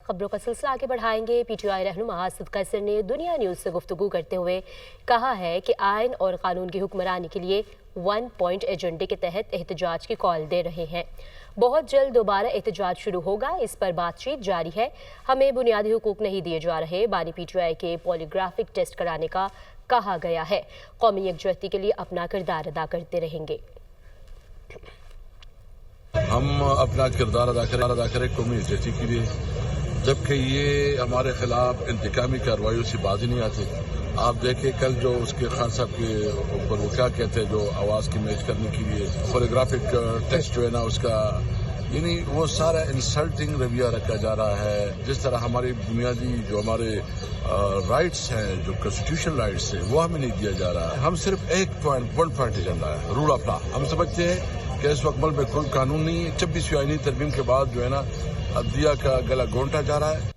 خبروں کا سلسلہ آگے بڑھائیں گے۔ پی ٹی آئی رہنما اسد قیصر نے دنیا نیوز سے گفتگو کرتے ہوئے کہا ہے کہ آئین اور قانون کی حکمرانی کے لیے 1 پوائنٹ ایجنڈے کے تحت احتجاج کی کال دے رہے ہیں۔ بہت جلد دوبارہ احتجاج شروع ہوگا، اس پر بات چیت جاری ہے۔ ہمیں بنیادی حقوق نہیں دیے جا رہے، بانی پی ٹی آئی کے پولیگرافک ٹیسٹ کرانے کا کہا گیا ہے۔ قومی یکجہتی کے لیے اپنا کردار ادا کرتے رہیں گے۔ ہم اپنا کردار ادا کریں قومی یکجہتی کے لیے، جبکہ یہ ہمارے خلاف انتقامی کارروائیوں سے باز نہیں آتے۔ آپ دیکھیں کل جو اس کے خان صاحب کے اوپر وہ کیا کہتے ہیں، جو آواز کی میچ کرنے کے لیے پولیگرافک ٹیسٹ جو ہے نا اس کا، یعنی وہ سارا انسلٹنگ رویہ رکھا جا رہا ہے۔ جس طرح ہماری بنیادی جو ہمارے رائٹس ہیں، جو کانسٹیٹیوشن رائٹس ہیں، وہ ہمیں نہیں دیا جا رہا ہے۔ ہم صرف 1 پوائنٹ ایجنڈا ہے، رول آف لا۔ ہم سمجھتے ہیں کہ اس وقت ملک میں کوئی قانون نہیں ہے۔ 26ویں آئینی ترمیم کے بعد جو ہے نا عدلیہ کا گلا گھونٹا جا رہا ہے۔